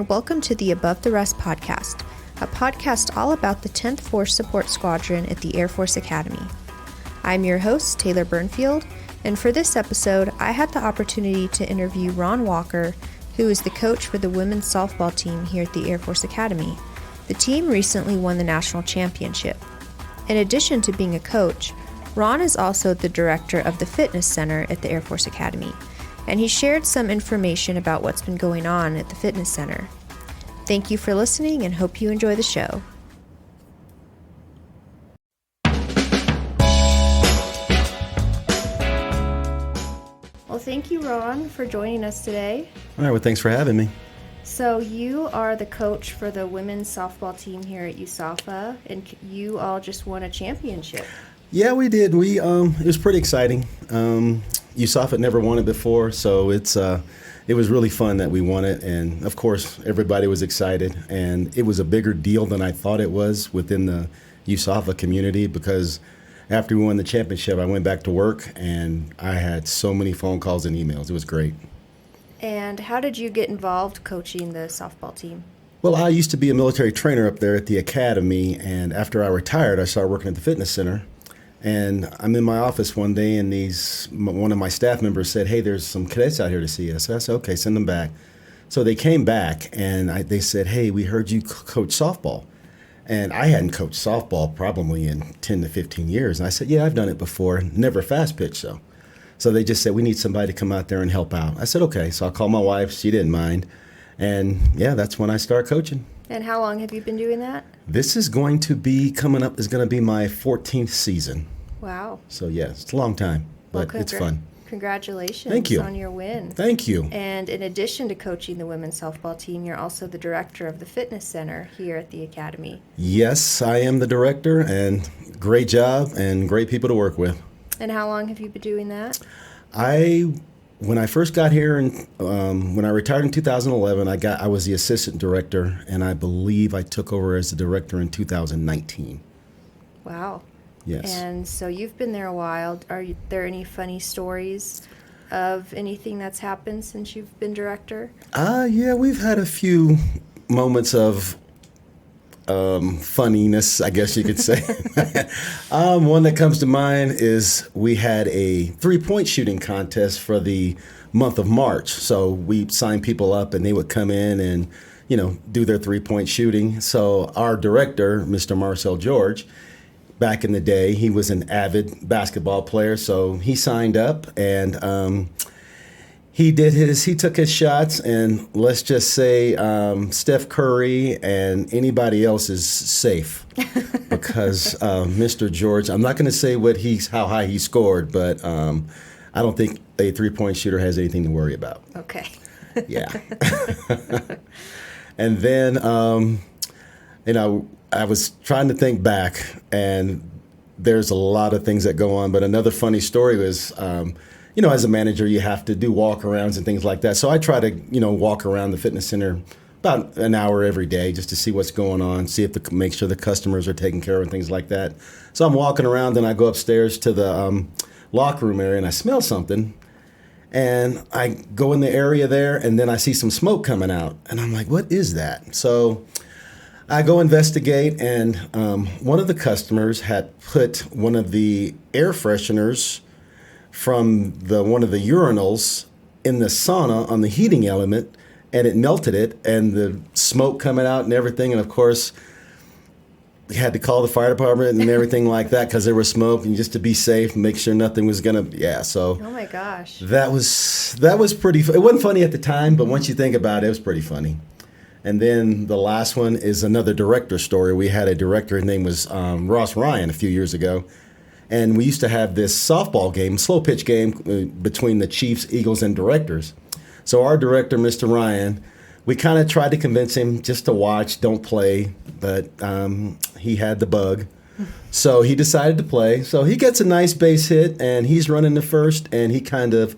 and welcome to the Above the Rest podcast, a podcast all about the 10th Force Support Squadron at the Air Force Academy. I'm your host, Taylor Burnfield, and for this episode, I had the opportunity to interview Ron Walker, who is the coach for the women's softball team here at the Air Force Academy. The team recently won the national championship. In addition to being a coach, Ron is also the director of the fitness center at the Air Force Academy, and he shared some information about what's been going on at the fitness center. Thank you for listening and hope you enjoy the show. Well, thank you, Ron, for joining us today. All right, well, thanks for having me. So you are the coach for the women's softball team here at USAFA, and you all just won a championship. Yeah, we did. It was pretty exciting. USAFA had never won it before, so it was really fun that we won it. And, of course, everybody was excited. And it was a bigger deal than I thought it was within the USAFA community because after we won the championship, I went back to work, and I had so many phone calls and emails. It was great. And how did you get involved coaching the softball team? Well, I used to be a military trainer up there at the academy, and after I retired, I started working at the fitness center. And I'm in my office one day, and one of my staff members said, "Hey, there's some cadets out here to see us." I said, "Okay, send them back." So they came back, and they said, "Hey, we heard you coach softball." And I hadn't coached softball probably in 10 to 15 years. And I said, "Yeah, I've done it before, never fast pitch, though." So they just said, "We need somebody to come out there and help out." I said, "Okay." So I called my wife. She didn't mind. And, yeah, that's when I started coaching. And how long have you been doing that? This is going to be coming up, is going to be my 14th season. Wow. So, yeah, it's a long time, but it's fun. Congratulations Thank you. On your win. Thank you. And in addition to coaching the women's softball team, you're also the director of the fitness center here at the Academy. Yes, I am the director, and great job and great people to work with. And how long have you been doing that? When I first got here, and when I retired in 2011, I was the assistant director, and I believe I took over as the director in 2019. Wow. Yes. And so you've been there a while. Are there any funny stories of anything that's happened since you've been director? Yeah, we've had a few moments of funniness, I guess you could say. One that comes to mind is we had a three-point shooting contest for the month of March. So we signed people up, and they would come in and, do their three-point shooting. So our director, Mr. Marcel George, back in the day, he was an avid basketball player. So he signed up, and he took his shots, and let's just say Steph Curry and anybody else is safe because Mr. George, I'm not going to say how high he scored, but I don't think a three-point shooter has anything to worry about. Okay. Yeah. And then, I was trying to think back, and there's a lot of things that go on, but another funny story was, as a manager, you have to do walk-arounds and things like that. So I try to, walk around the fitness center about an hour every day just to see what's going on, make sure the customers are taken care of and things like that. So I'm walking around, and I go upstairs to the locker room area, and I smell something. And I go in the area there, and then I see some smoke coming out. And I'm like, what is that? So I go investigate, and one of the customers had put one of the air fresheners from one of the urinals in the sauna on the heating element, and it melted it, and the smoke coming out and everything. And of course, we had to call the fire department and everything like that because there was smoke, and just to be safe and make sure nothing was so. Oh my gosh. That was pretty. It wasn't funny at the time, but once you think about it, it was pretty funny. And then the last one is another director story. We had a director, his name was Ross Ryan, a few years ago. And we used to have this softball game, slow pitch game between the Chiefs, Eagles, and directors. So our director, Mr. Ryan, we kind of tried to convince him just to watch, don't play, but he had the bug. So he decided to play. So he gets a nice base hit, and he's running the first, and he kind of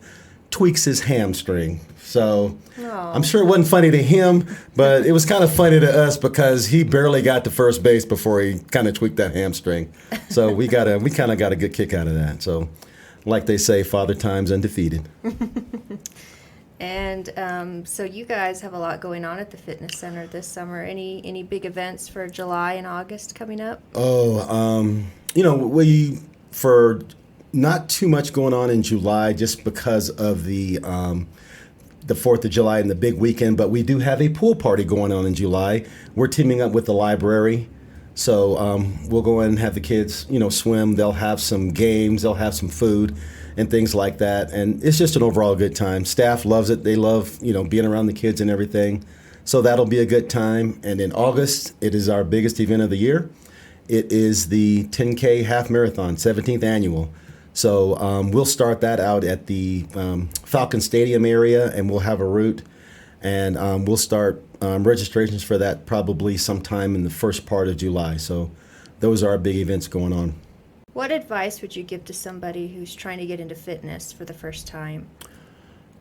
tweaks his hamstring. So I'm sure it wasn't funny to him, but it was kind of funny to us because he barely got to first base before he kind of tweaked that hamstring. So we kind of got a good kick out of that. So like they say, Father Time's undefeated. And so you guys have a lot going on at the fitness center this summer. Any big events for July and August coming up? For not too much going on in July just because of the 4th of July and the big weekend, but we do have a pool party going on in July. We're teaming up with the library. So we'll go in and have the kids, swim. They'll have some games. They'll have some food and things like that. And it's just an overall good time. Staff loves it. They love, being around the kids and everything. So that'll be a good time. And in August, it is our biggest event of the year. It is the 10K half marathon, 17th annual. So we'll start that out at the Falcon Stadium area, and we'll have a route. And we'll start registrations for that probably sometime in the first part of July. So those are our big events going on. What advice would you give to somebody who's trying to get into fitness for the first time?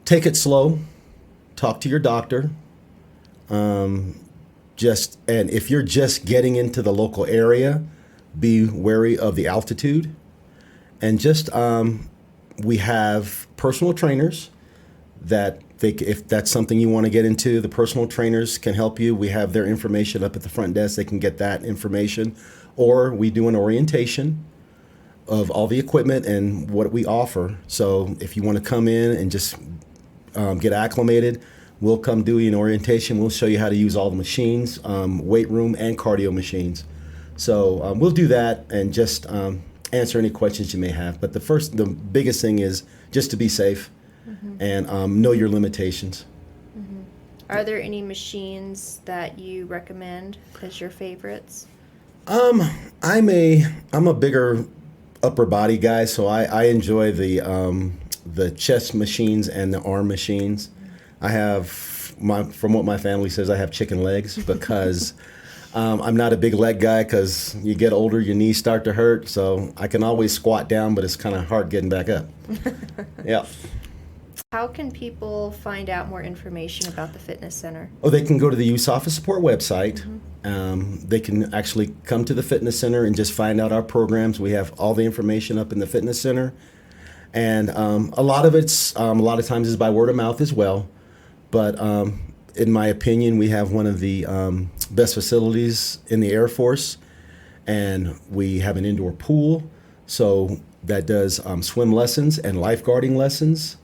Take it slow. Talk to your doctor. And if you're just getting into the local area, be wary of the altitude. And we have personal trainers that if that's something you want to get into, the personal trainers can help you. We have their information up at the front desk. They can get that information. Or we do an orientation of all the equipment and what we offer. So if you want to come in and just get acclimated, we'll come do an orientation. We'll show you how to use all the machines, weight room and cardio machines. So we'll do that and just answer any questions you may have. But the biggest thing is just to be safe. Mm-hmm. And know your limitations. Mm-hmm. Are there any machines that you recommend as your favorites? I'm a bigger upper body guy, so I enjoy the chest machines and the arm machines. Mm-hmm. I have from what my family says, I have chicken legs because I'm not a big leg guy because you get older, your knees start to hurt. So I can always squat down, but it's kind of hard getting back up. Yeah. How can people find out more information about the fitness center? They can go to the USAFA support website. Mm-hmm. They can actually come to the fitness center and just find out our programs. We have all the information up in the fitness center. And a lot of times is by word of mouth as well. But in my opinion, we have one of the best facilities in the Air Force. And we have an indoor pool. So that does swim lessons and lifeguarding lessons.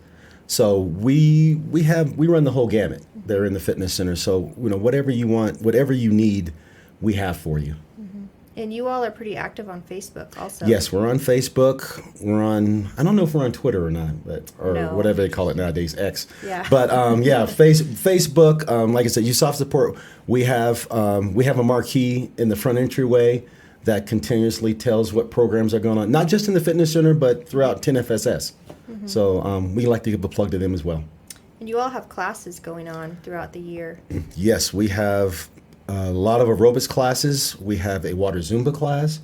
So we run the whole gamut there in the fitness center. So whatever you want, whatever you need, we have for you. Mm-hmm. And you all are pretty active on Facebook also. Yes, we're on Facebook. I don't know if we're on Twitter or not, or whatever they call it nowadays, X. Yeah. But Facebook. Like I said, USAFA support. We have a marquee in the front entryway that continuously tells what programs are going on, not just in the fitness center, but throughout 10FSS. Mm-hmm. So we like to give a plug to them as well. And you all have classes going on throughout the year. Yes, we have a lot of aerobics classes. We have a water Zumba class.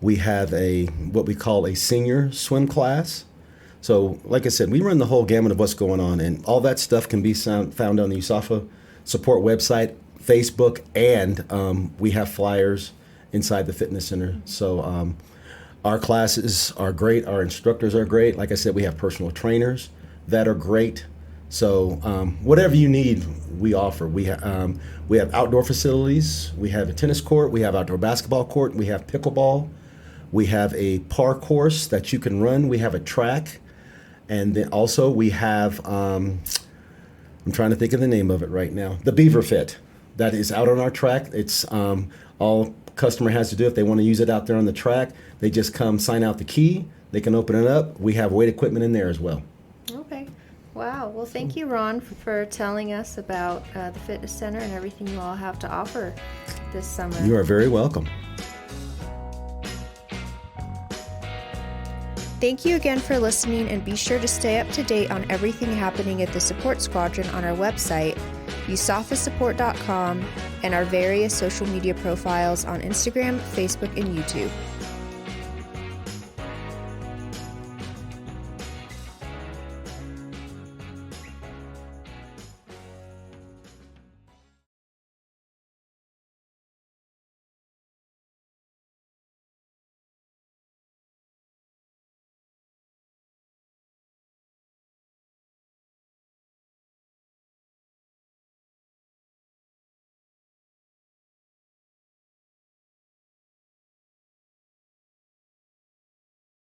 We have what we call a senior swim class. So like I said, we run the whole gamut of what's going on, and all that stuff can be found on the USAFA support website, Facebook, and we have flyers inside the fitness center. So our classes are great. Our instructors are great. Like I said, we have personal trainers that are great. So whatever you need, we offer. We have outdoor facilities. We have a tennis court. We have outdoor basketball court. We have pickleball. We have a park course that you can run. We have a track. And then also we have, I'm trying to think of the name of it right now, the Beaver Fit. That is out on our track. It's all customer has to do if they want to use it out there on the track. They just come sign out the key. They can open it up. We have weight equipment in there as well. Okay. Wow. Well, thank you, Ron, for telling us about the fitness center and everything you all have to offer this summer. You are very welcome. Thank you again for listening, and be sure to stay up to date on everything happening at the Support Squadron on our website, USAFAsupport.com, and our various social media profiles on Instagram, Facebook, and YouTube.